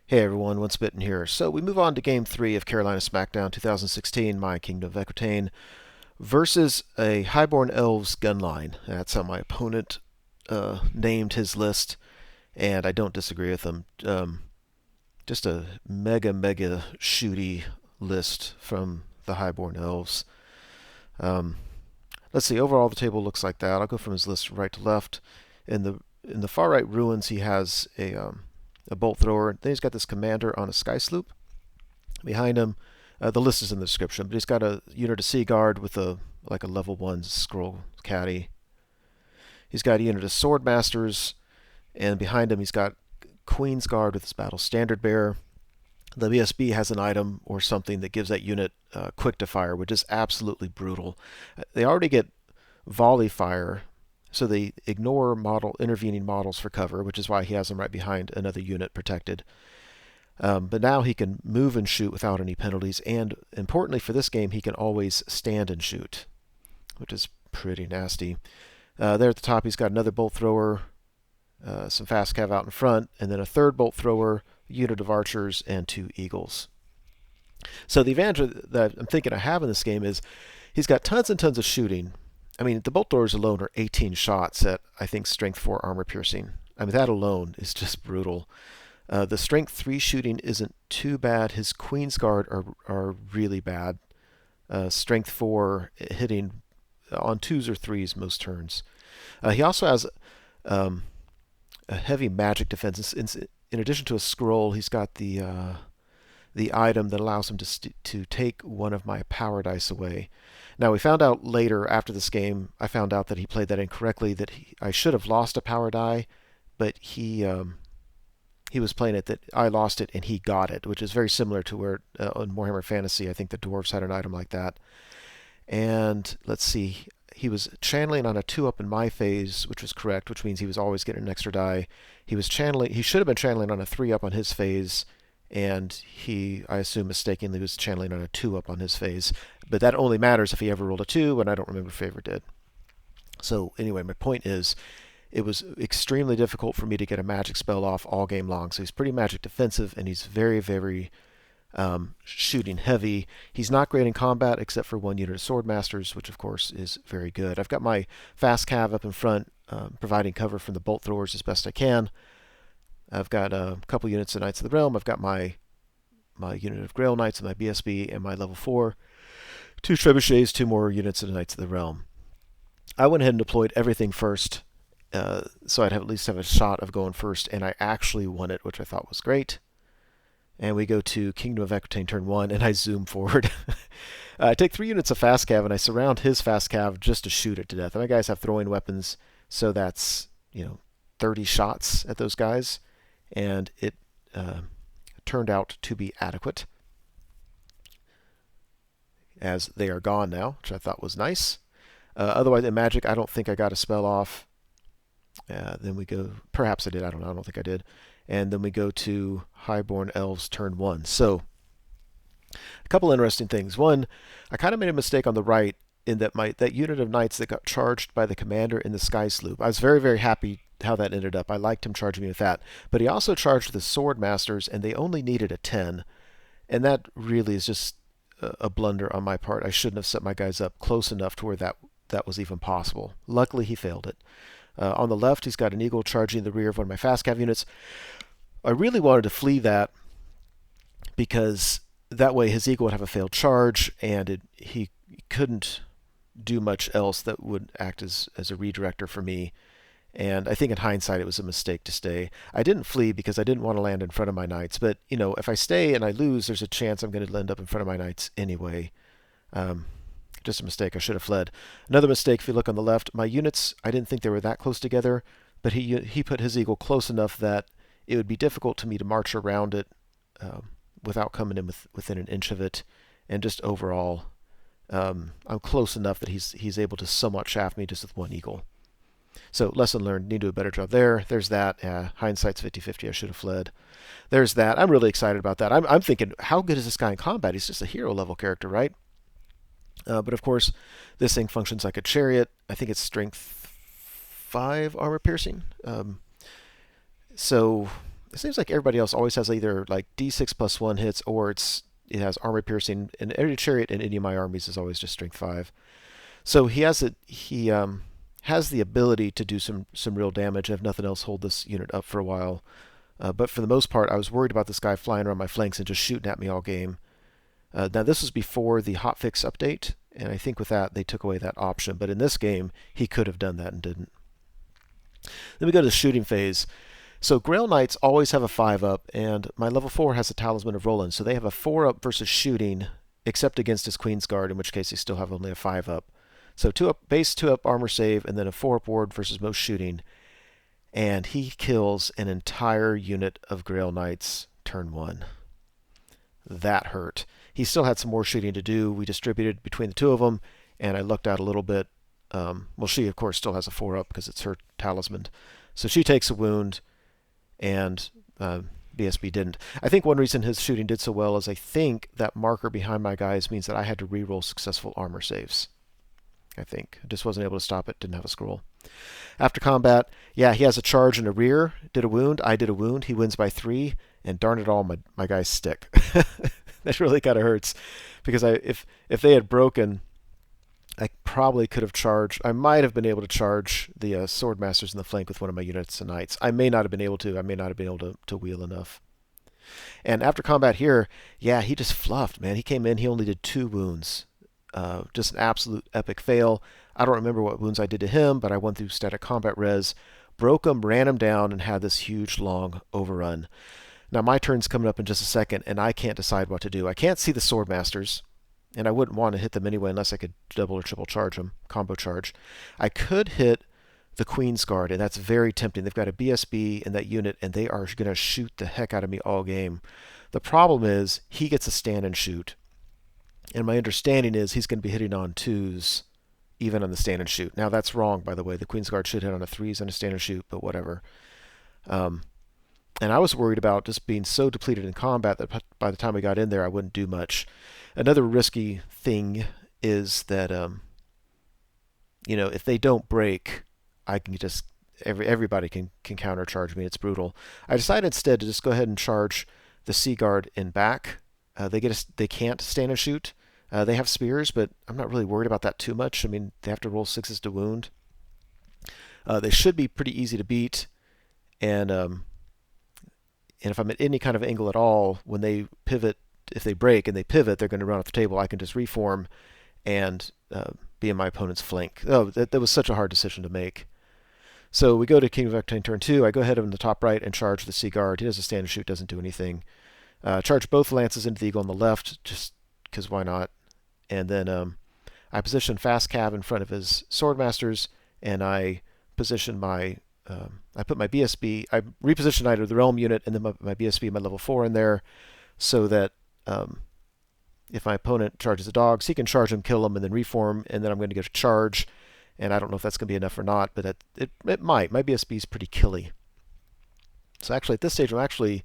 Hey everyone, Once Bitten here. So we move on to Game 3 of Carolina Smackdown 2016, my Kingdom of Equitaine, versus a Highborn Elves gunline. That's how my opponent named his list, and I don't disagree with him. Just a mega shooty list from the Highborn Elves. Um, let's see, overall the table looks like that. I'll go from his list right to left. In the far right ruins, he has a bolt thrower. Then he's got this commander on a sky sloop. Behind him, the list is in the description, but he's got a unit of sea guard with a level 1 scroll caddy. He's got a unit of sword masters, and behind him he's got Queen's Guard with his battle standard bearer. The BSB has an item or something that gives that unit quick to fire, which is absolutely brutal. They already get volley fire, so they ignore intervening models for cover, which is why he has them right behind another unit protected. But now he can move and shoot without any penalties, and importantly for this game, he can always stand and shoot, which is pretty nasty. There at the top, he's got another bolt thrower, some fast cav out in front, and then a third bolt thrower, a unit of archers, and 2 eagles. So the advantage that I'm thinking I have in this game is he's got tons and tons of shooting. I mean, the bolt throwers alone are 18 shots at, I think, strength 4 armor piercing. I mean, that alone is just brutal. The strength 3 shooting isn't too bad. His Queen's Guard are really bad. Strength 4 hitting on 2s or 3s most turns. He also has a heavy magic defense. In addition to a scroll, he's got the item that allows him to take one of my power dice away. Now, we found out later after this game, I found out that he played that incorrectly, that I should have lost a power die, but he was playing it that I lost it and he got it, which is very similar to where on Warhammer Fantasy, I think the dwarves had an item like that. And let's see, he was channeling on a 2-up in my phase, which was correct, which means he was always getting an extra die. He should have been channeling on a 3-up on his phase, and I assume mistakenly, was channeling on a 2-up on his phase. But that only matters if he ever rolled a 2, and I don't remember if he ever did. So anyway, my point is, it was extremely difficult for me to get a magic spell off all game long. So he's pretty magic defensive, and he's very shooting heavy. He's not great in combat except for 1 unit of sword masters, which of course is very good. I've got my fast cav up in front, providing cover from the bolt throwers as best I can. I've got a couple units of Knights of the Realm. I've got my unit of Grail Knights and my BSB and my level 4. 2 Trebuchets, 2 more units of the Knights of the Realm. I went ahead and deployed everything first, so I'd at least have a shot of going first, and I actually won it, which I thought was great. And we go to Kingdom of Equitaine turn 1, and I zoom forward. I take 3 units of fast cav, and I surround his fast cav just to shoot it to death. And my guys have throwing weapons, so that's 30 shots at those guys, and it turned out to be adequate, as they are gone now, which I thought was nice. Otherwise, in Magic, I don't think I got a spell off. Then we go, perhaps I did, I don't know, I don't think I did. And then we go to Highborn Elves turn 1. So, a couple interesting things. One, I kind of made a mistake on the right in that that unit of knights that got charged by the commander in the sky sloop. I was very happy how that ended up. I liked him charging me with that. But he also charged the sword masters, and they only needed a 10. And that really is just a blunder on my part. I shouldn't have set my guys up close enough to where that was even possible. Luckily, he failed it. On the left, he's got an eagle charging the rear of one of my fast cav units. I really wanted to flee that because that way his eagle would have a failed charge, and he couldn't do much else that would act as a redirector for me. And I think in hindsight, it was a mistake to stay. I didn't flee because I didn't want to land in front of my knights. But, if I stay and I lose, there's a chance I'm going to end up in front of my knights anyway. Just a mistake. I should have fled. Another mistake, if you look on the left, my units, I didn't think they were that close together, but he put his eagle close enough that it would be difficult to me to march around it without coming in within an inch of it. And just overall, I'm close enough that he's able to somewhat shaft me just with 1 eagle. So, lesson learned, need to do a better job there. There's that. Hindsight's 50-50. I should have fled. There's that. I'm really excited about that. I'm thinking, how good is this guy in combat? He's just a hero level character, right? But of course, this thing functions like a chariot. I think it's strength 5 armor piercing. So it seems like everybody else always has either like D6+1 hits, or it has armor piercing, and every chariot in any of my armies is always just strength 5. So he has has the ability to do some real damage, and if nothing else, hold this unit up for a while. But for the most part, I was worried about this guy flying around my flanks and just shooting at me all game. Now this was before the hotfix update, and I think with that they took away that option. But in this game, he could have done that and didn't. Then we go to the shooting phase. So Grail Knights always have a 5-up, and my level 4 has a Talisman of Roland, so they have a 4-up versus shooting, except against his Queen's Guard, in which case they still have only a 5-up. So 2-up base, 2-up armor save, and then a 4-up ward versus most shooting. And he kills an entire unit of Grail Knights turn 1. That hurt. He still had some more shooting to do. We distributed between the two of them, and I lucked out a little bit. Well, she, of course, still has a 4-up because it's her talisman. So she takes a wound, and BSB didn't. I think one reason his shooting did so well is I think that marker behind my guys means that I had to reroll successful armor saves. I think. I just wasn't able to stop it, didn't have a scroll. After combat, yeah, he has a charge in the rear, did a wound, I did a wound, he wins by 3, and darn it all, my guys stick. That really kind of hurts, because if they had broken, I probably could have charged. I might have been able to charge the Swordmasters in the flank with one of my units of knights. I may not have been able to. I may not have been able to wheel enough. And after combat here, yeah, he just fluffed, man. He came in, he only did 2 wounds. Just an absolute epic fail. I don't remember what wounds I did to him, but I went through static combat res, broke him, ran him down, and had this huge, long overrun. Now my turn's coming up in just a second, and I can't decide what to do. I can't see the Swordmasters, and I wouldn't want to hit them anyway unless I could double or triple charge them, combo charge. I could hit the Queen's Guard, and that's very tempting. They've got a BSB in that unit, and they are going to shoot the heck out of me all game. The problem is he gets a stand and shoot, and my understanding is he's going to be hitting on 2s even on the stand and shoot. Now that's wrong, by the way. The Queen's Guard should hit on a 3s on a stand and shoot, but whatever. And I was worried about just being so depleted in combat that by the time we got in there, I wouldn't do much. Another risky thing is that, if they don't break, I can just everybody can countercharge me. It's brutal. I decided instead to just go ahead and charge the Sea Guard in back. They can't stand and shoot. They have spears, but I'm not really worried about that too much. I mean, they have to roll 6s to wound. They should be pretty easy to beat, and if I'm at any kind of angle at all, when they pivot, if they break and they pivot, they're going to run off the table. I can just reform and be in my opponent's flank. Oh, that was such a hard decision to make. So we go to King of Equitaine turn 2. I go ahead in the top right and charge the Sea Guard. He does a stand and shoot, doesn't do anything. Charge both lances into the eagle on the left, just because why not? And then I position Fast Cav in front of his Swordmasters, and I position I put my BSB, I reposition either the Realm unit and then my BSB, my level 4 in there, so that if my opponent charges the dogs, he can charge him, kill him, and then reform, and then I'm going to get a charge. And I don't know if that's going to be enough or not, but it might. My BSB is pretty killy. So actually, at this stage, I'm actually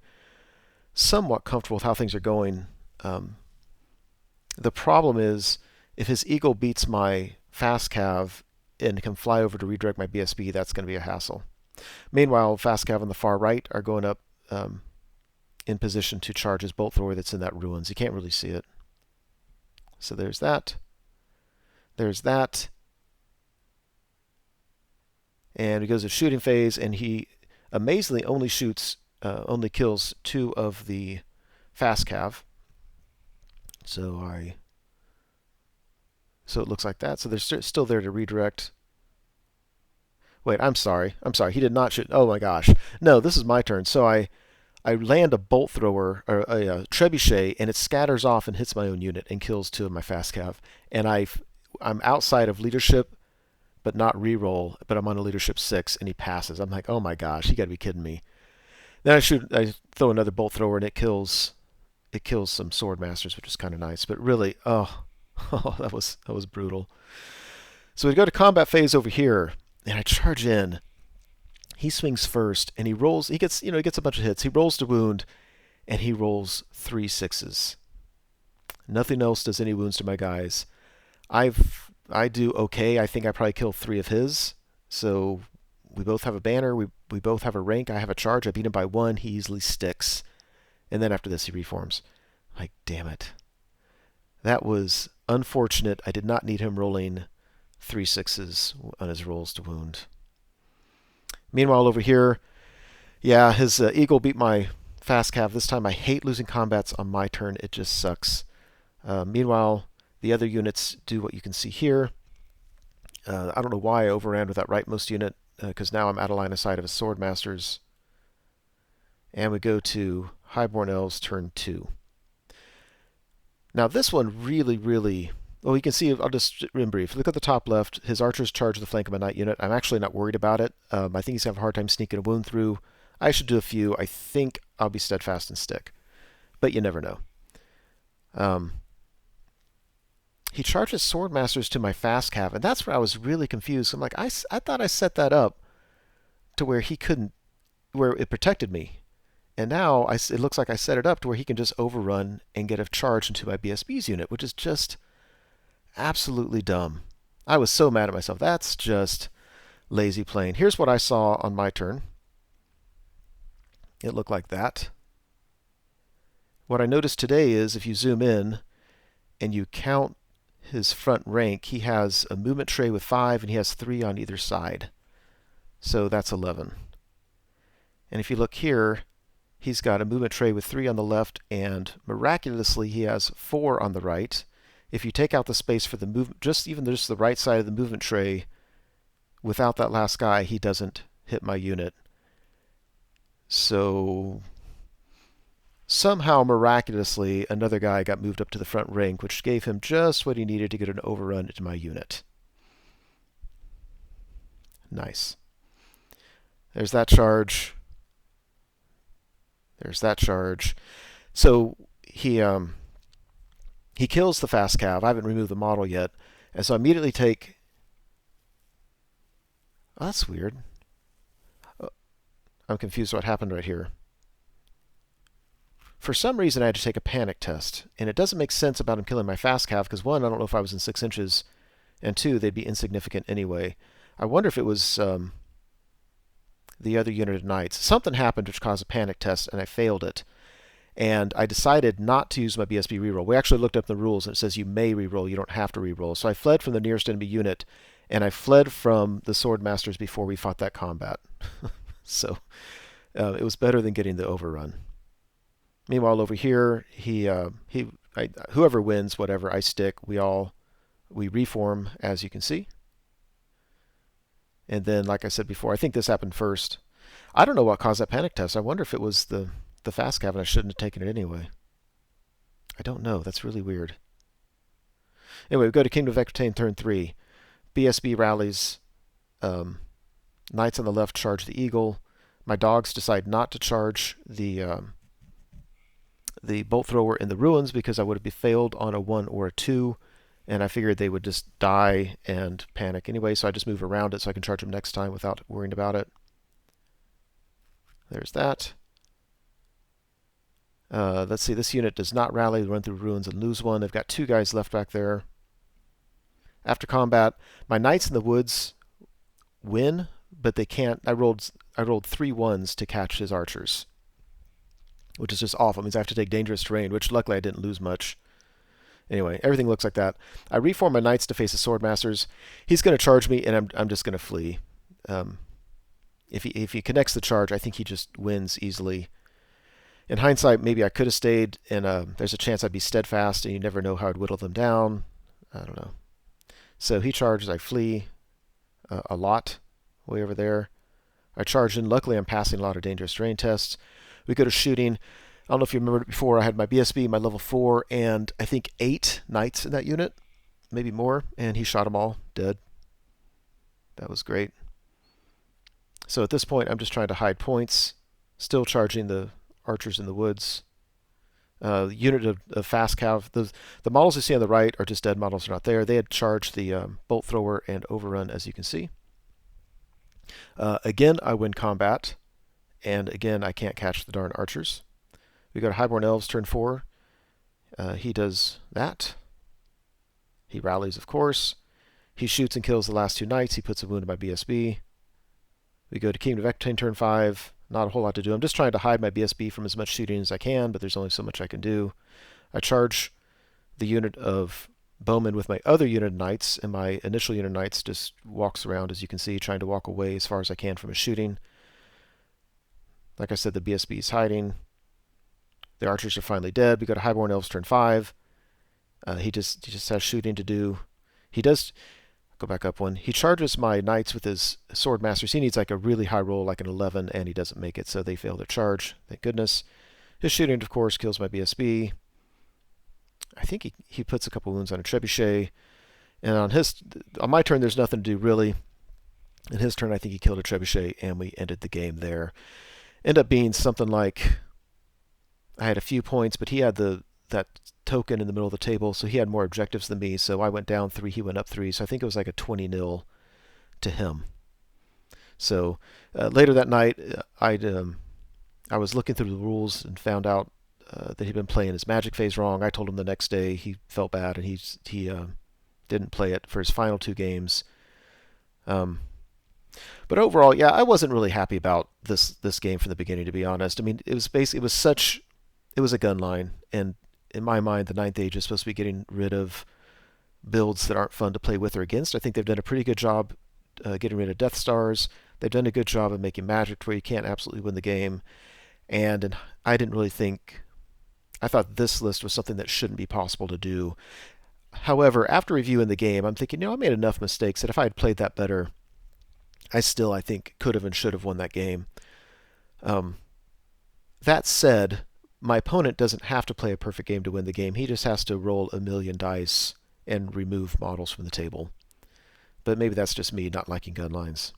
somewhat comfortable with how things are going. The problem is, if his Eagle beats my Fast Cav and can fly over to redirect my BSB, that's going to be a hassle. Meanwhile, Fast Cav on the far right are going up in position to charge his bolt thrower that's in that ruins. You can't really see it. So there's that. There's that. And he goes to shooting phase, and he amazingly only kills 2 of the Fast Cav. So it looks like that. So they're still there to redirect. Wait, I'm sorry. He did not shoot. Oh my gosh. No, this is my turn. So I land a bolt thrower, or a trebuchet, and it scatters off and hits my own unit and kills 2 of my Fast Cav. And I'm outside of leadership, but not reroll, but I'm on a leadership 6, and he passes. I'm like, oh my gosh, you got to be kidding me. Then I throw another bolt thrower, and it kills some Swordmasters, which is kind of nice. But really, that was brutal. So we go to combat phase over here, and I charge in. He swings first, and he rolls. He gets a bunch of hits. He rolls to wound, and he rolls 3 6s. Nothing else does any wounds to my guys. I do okay. I think I probably killed 3 of his. So We both have a banner. We both have a rank. I have a charge. I beat him by 1. He easily sticks. And then after this, he reforms. Like, damn it. That was unfortunate. I did not need him rolling 3 6s on his rolls to wound. Meanwhile, over here, yeah, his eagle beat my fast cav. This time I hate losing combats on my turn. It just sucks. Meanwhile, the other units do what you can see here. I don't know why I overran with that rightmost unit, because now I'm out of line of sight of his Swordmasters. And we go to Highborn Elves turn 2. Now this one really, well, you can see, I'll just in brief. Look at the top left. His archers charge the flank of my knight unit. I'm actually not worried about it. I think he's going to have a hard time sneaking a wound through. I should do a few. I think I'll be steadfast and stick. But you never know. He charges Swordmasters to my fast cav, and that's where I was really confused. I'm like, I thought I set that up to where he couldn't, where it protected me. And now it looks like I set it up to where he can just overrun and get a charge into my BSB's unit, which is just absolutely dumb. I was so mad at myself. That's just lazy playing. Here's what I saw on my turn. It looked like that. What I noticed today is if you zoom in and you count his front rank, he has a movement tray with 5 and he has 3 on either side. So that's 11. And if you look here, he's got a movement tray with 3 on the left, and miraculously he has 4 on the right. If you take out the space for the movement, just the right side of the movement tray, without that last guy, he doesn't hit my unit. So somehow, miraculously, another guy got moved up to the front rank, which gave him just what he needed to get an overrun into my unit. Nice. There's that charge. There's that charge. So he kills the fast cav. I haven't removed the model yet. And so I immediately take... Oh, that's weird. I'm confused what happened right here. For some reason, I had to take a panic test. And it doesn't make sense about him killing my fast cav, because 1, I don't know if I was in 6 inches, and 2, they'd be insignificant anyway. I wonder if it was the other unit of knights. Something happened which caused a panic test, and I failed it. And I decided not to use my BSB reroll. We actually looked up the rules, and it says you may reroll, you don't have to reroll. So I fled from the nearest enemy unit, and I fled from the Swordmasters before we fought that combat. So it was better than getting the overrun. Meanwhile, over here, whoever wins, whatever, I stick. We reform, as you can see. And then, like I said before, I think this happened first. I don't know what caused that panic test. I wonder if it was the fast cav and I shouldn't have taken it anyway. I don't know. That's really weird. Anyway, we go to Kingdom of Equitaine turn 3. BSB rallies. Knights on the left charge the eagle. My dogs decide not to charge the bolt thrower in the ruins because I would have failed on a 1 or a 2. And I figured they would just die and panic anyway, so I just move around it so I can charge them next time without worrying about it. There's that. Let's see, this unit does not rally, run through ruins and lose 1. They've got 2 guys left back there. After combat, my knights in the woods win, but they can't. I rolled 3 1s to catch his archers, which is just awful. It means I have to take dangerous terrain, which luckily I didn't lose much. Anyway, everything looks like that. I reform my knights to face the Swordmasters. He's going to charge me, and I'm just going to flee. If he connects the charge, I think he just wins easily. In hindsight, maybe I could have stayed, and there's a chance I'd be steadfast, and you never know how I'd whittle them down. I don't know. So he charges, I flee a lot, way over there. I charge in. Luckily, I'm passing a lot of dangerous terrain tests. We go to shooting. I don't know if you remember before, I had my BSB, my level 4, and I think 8 knights in that unit, maybe more, and he shot them all dead. That was great. So at this point, I'm just trying to hide points, still charging the archers in the woods. Unit of fast cav, the models you see on the right are just dead models, are not there. They had charged the bolt thrower and overrun, as you can see. Again, I win combat, and again, I can't catch the darn archers. We go to Highborn Elves, turn 4. He does that. He rallies, of course. He shoots and kills the last 2 knights. He puts a wound in my BSB. We go to Kingdom of Equitaine turn 5. Not a whole lot to do. I'm just trying to hide my BSB from as much shooting as I can, but there's only so much I can do. I charge the unit of bowmen with my other unit of knights, and my initial unit of knights just walks around, as you can see, trying to walk away as far as I can from his shooting. Like I said, the BSB is hiding. The archers are finally dead. We go to Highborn Elves turn 5. He just has shooting to do. He does go back up one. He charges my knights with his sword masters. He needs like a really high roll, like an 11, and he doesn't make it, so they fail their charge. Thank goodness. His shooting, of course, kills my BSB. I think he puts a couple wounds on a Trebuchet. And on my turn, there's nothing to do really. In his turn, I think he killed a Trebuchet, and we ended the game there. End up being something like, I had a few points, but he had that token in the middle of the table, so he had more objectives than me. So I went down 3, he went up 3. So I think it was like a 20-0 to him. So later that night, I was looking through the rules and found out that he'd been playing his magic phase wrong. I told him the next day. He felt bad, and he didn't play it for his final 2 games. But overall, yeah, I wasn't really happy about this game from the beginning, to be honest. I mean, it was a gun line, and in my mind, the 9th Age is supposed to be getting rid of builds that aren't fun to play with or against. I think they've done a pretty good job getting rid of Death Stars. They've done a good job of making Magic to where you can't absolutely win the game. And I didn't really think... I thought this list was something that shouldn't be possible to do. However, after reviewing the game, I'm thinking, I made enough mistakes that if I had played that better, I think, could have and should have won that game. That said, my opponent doesn't have to play a perfect game to win the game. He just has to roll a million dice and remove models from the table. But maybe that's just me not liking gun lines.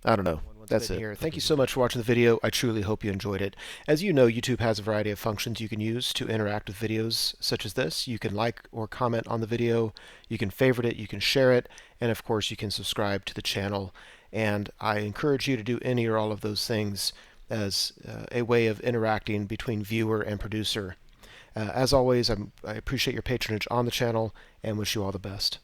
I don't know. That's it. Here. Thank you so much for watching the video. I truly hope you enjoyed it. As you know, YouTube has a variety of functions you can use to interact with videos such as this. You can like or comment on the video, you can favorite it, you can share it, and of course you can subscribe to the channel. And I encourage you to do any or all of those things as a way of interacting between viewer and producer. As always, I appreciate your patronage on the channel and wish you all the best.